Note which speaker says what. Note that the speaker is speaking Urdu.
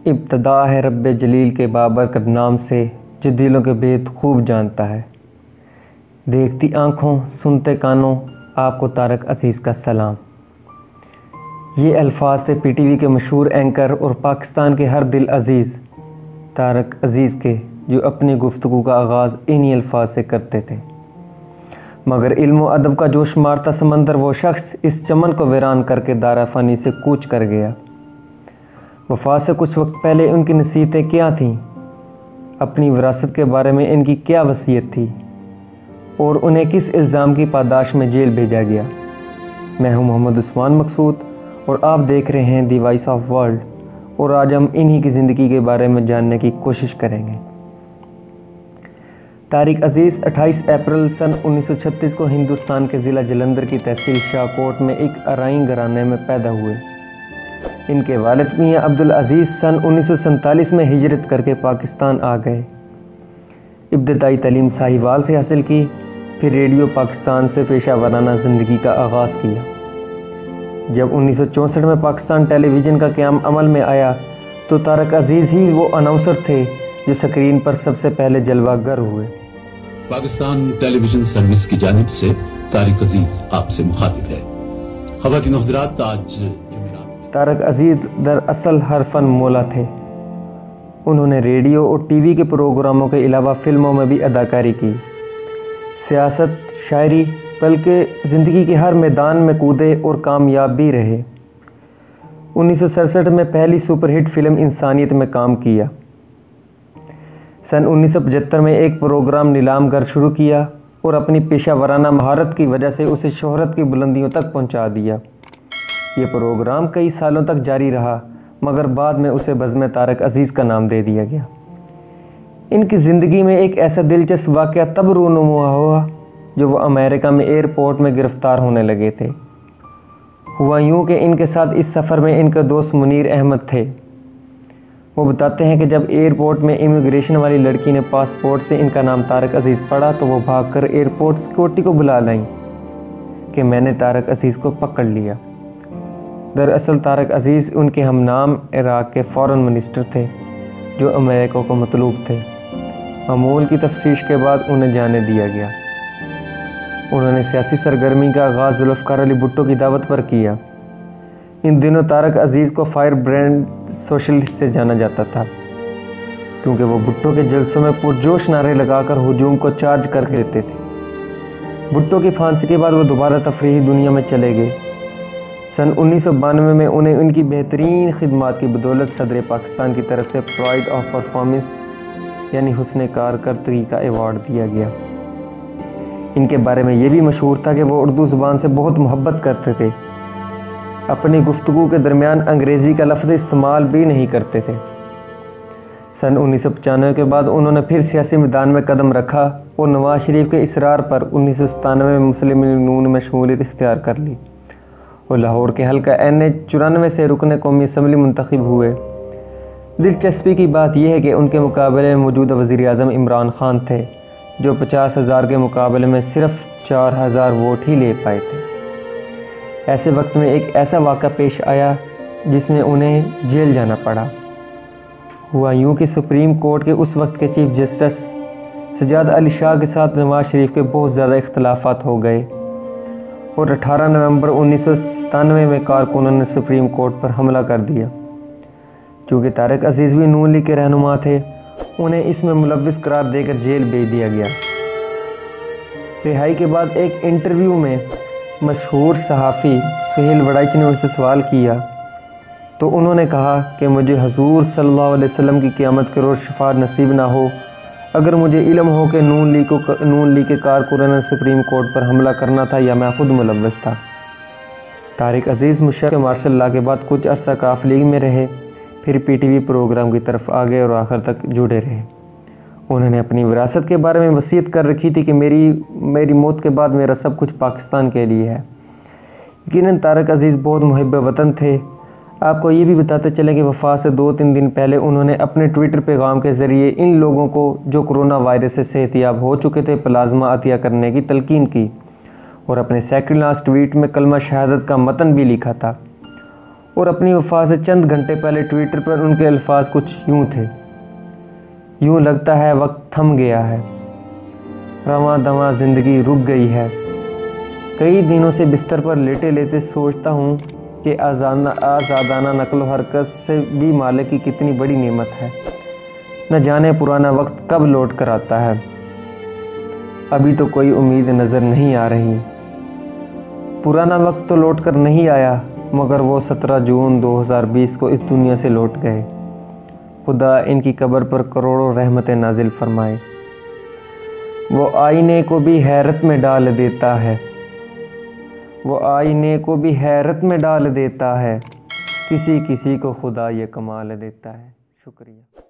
Speaker 1: ابتدا ہے رب جلیل کے بابرکت نام سے جو دلوں کے بھید خوب جانتا ہے۔ دیکھتی آنکھوں سنتے کانوں آپ کو طارق عزیز کا سلام۔ یہ الفاظ تھے پی ٹی وی کے مشہور اینکر اور پاکستان کے ہر دل عزیز طارق عزیز کے، جو اپنی گفتگو کا آغاز انہی الفاظ سے کرتے تھے۔ مگر علم و ادب کا جوش مارتا سمندر وہ شخص اس چمن کو ویران کر کے دارا فانی سے کوچ کر گیا۔ وفات سے کچھ وقت پہلے ان کی نصیحتیں کیا تھیں، اپنی وراثت کے بارے میں ان کی کیا وصیت تھی، اور انہیں کس الزام کی پاداش میں جیل بھیجا گیا۔ میں ہوں محمد عثمان مقصود اور آپ دیکھ رہے ہیں دی وائس آف ورلڈ، اور آج ہم انہی کی زندگی کے بارے میں جاننے کی کوشش کریں گے۔ طارق عزیز 28 اپریل سن 1936 کو ہندوستان کے ضلع جلندھر کی تحصیل شاہکوٹ میں ایک ارائیں گھرانے میں پیدا ہوئے۔ ان کے والد میاں عبدالعزیز سن 1947 میں ہجرت کر کے پاکستان آ گئے۔ ابتدائی تعلیم ساہیوال سے حاصل کی، پھر ریڈیو پاکستان سے پیشہ ورانہ زندگی کا آغاز کیا۔ جب 1964 میں پاکستان ٹیلی ویژن کا قیام عمل میں آیا تو طارق عزیز ہی وہ اناؤنسر تھے جو سکرین پر سب سے پہلے جلوہ گر ہوئے۔
Speaker 2: پاکستان ٹیلی ویژن سروس کی جانب سے طارق عزیز آپ سے مخاطب ہے۔ خواتین و حضرات، آج
Speaker 1: طارق عزیز دراصل ہر فن مولا تھے۔ انہوں نے ریڈیو اور ٹی وی کے پروگراموں کے علاوہ فلموں میں بھی اداکاری کی، سیاست، شاعری، بلکہ زندگی کے ہر میدان میں کودے اور کامیاب بھی رہے۔ 1967 میں پہلی سپر ہٹ فلم انسانیت میں کام کیا۔ سن 1975 میں ایک پروگرام نیلام گر شروع کیا اور اپنی پیشہ ورانہ مہارت کی وجہ سے اسے شہرت کی بلندیوں تک پہنچا دیا۔ یہ پروگرام کئی سالوں تک جاری رہا، مگر بعد میں اسے بزم طارق عزیز کا نام دے دیا گیا۔ ان کی زندگی میں ایک ایسا دلچسپ واقعہ تب رونما ہوا جو وہ امریکہ میں ایئرپورٹ میں گرفتار ہونے لگے تھے۔ ہوا یوں کہ ان کے ساتھ اس سفر میں ان کے دوست منیر احمد تھے۔ وہ بتاتے ہیں کہ جب ایئرپورٹ میں امیگریشن والی لڑکی نے پاسپورٹ سے ان کا نام طارق عزیز پڑھا تو وہ بھاگ کر ایئرپورٹ سیکورٹی کو بلا لائیں کہ میں نے طارق عزیز کو پکڑ لیا۔ دراصل طارق عزیز ان کے ہم نام عراق کے فارن منسٹر تھے جو امریکہ کو مطلوب تھے۔ معمول کی تفتیش کے بعد انہیں جانے دیا گیا۔ انہوں نے سیاسی سرگرمی کا آغاز ذوالفقار علی بھٹو کی دعوت پر کیا۔ ان دنوں طارق عزیز کو فائر برینڈ سوشلسٹ سے جانا جاتا تھا، کیونکہ وہ بھٹو کے جلسوں میں پرجوش نعرے لگا کر ہجوم کو چارج کر دیتے تھے۔ بھٹو کی پھانسی کے بعد وہ دوبارہ تفریحی دنیا میں چلے گئے۔ سن 1992 میں انہیں ان کی بہترین خدمات کی بدولت صدر پاکستان کی طرف سے پرائڈ آف پرفارمنس یعنی حسن کارکردگی کا ایوارڈ دیا گیا۔ ان کے بارے میں یہ بھی مشہور تھا کہ وہ اردو زبان سے بہت محبت کرتے تھے، اپنی گفتگو کے درمیان انگریزی کا لفظ استعمال بھی نہیں کرتے تھے۔ سن 1995 کے بعد انہوں نے پھر سیاسی میدان میں قدم رکھا اور نواز شریف کے اصرار پر 1997 میں مسلم لیگ نون میں شمولیت اختیار کر لی اور لاہور کے حلقہ NH94 سے رکن قومی اسمبلی منتخب ہوئے۔ دلچسپی کی بات یہ ہے کہ ان کے مقابلے میں موجودہ وزیر اعظم عمران خان تھے جو 50,000 کے مقابلے میں صرف 4,000 ووٹ ہی لے پائے تھے۔ ایسے وقت میں ایک ایسا واقعہ پیش آیا جس میں انہیں جیل جانا پڑا۔ ہوا یوں کہ سپریم کورٹ کے اس وقت کے چیف جسٹس سجاد علی شاہ کے ساتھ نواز شریف کے بہت زیادہ اختلافات ہو گئے اور 18 نومبر 1997 میں کارکنوں نے سپریم کورٹ پر حملہ کر دیا۔ چونکہ طارق عزیز بھی نون لیگ کے رہنما تھے، انہیں اس میں ملوث قرار دے کر جیل بھیج دیا گیا۔ رہائی کے بعد ایک انٹرویو میں مشہور صحافی سہیل وڑائچ نے ان سے سوال کیا تو انہوں نے کہا کہ مجھے حضور صلی اللہ علیہ وسلم کی قیامت کے روز شفاعت نصیب نہ ہو اگر مجھے علم ہو کہ نون لیگ کے کارکنوں نے سپریم کورٹ پر حملہ کرنا تھا یا میں خود ملوث تھا۔ طارق عزیز مشرف کے مارشل لاء کے بعد کچھ عرصہ کاف لیگ میں رہے، پھر پی ٹی وی پروگرام کی طرف آگے اور آخر تک جڑے رہے۔ انہوں نے اپنی وراثت کے بارے میں وصیت کر رکھی تھی کہ میری موت کے بعد میرا سب کچھ پاکستان کے لیے ہے۔ یقیناً طارق عزیز بہت محب وطن تھے۔ آپ کو یہ بھی بتاتے چلیں کہ وفات سے 2-3 دن پہلے انہوں نے اپنے ٹویٹر پیغام کے ذریعے ان لوگوں کو جو کرونا وائرس سے صحت یاب ہو چکے تھے پلازمہ عطیہ کرنے کی تلقین کی اور اپنے سیکنڈ لاسٹ ٹویٹ میں کلمہ شہادت کا متن بھی لکھا تھا۔ اور اپنی وفات سے چند گھنٹے پہلے ٹویٹر پر ان کے الفاظ کچھ یوں تھے: یوں لگتا ہے وقت تھم گیا ہے، رواں دواں زندگی رک گئی ہے۔ کئی دنوں سے بستر پر لیٹے لیٹے سوچتا ہوں کہ آزادانہ نقل و حرکت سے بھی مالک کی کتنی بڑی نعمت ہے۔ نہ جانے پرانا وقت کب لوٹ کر آتا ہے۔ ابھی تو کوئی امید نظر نہیں آ رہی۔ پرانا وقت تو لوٹ کر نہیں آیا، مگر وہ 17 جون 2020 کو اس دنیا سے لوٹ گئے۔ خدا ان کی قبر پر کروڑوں رحمتیں نازل فرمائے۔ وہ آئینے کو بھی حیرت میں ڈال دیتا ہے، وہ آئینے کو بھی حیرت میں ڈال دیتا ہے، کسی کسی کو خدا یہ کمال دیتا ہے۔ شکریہ۔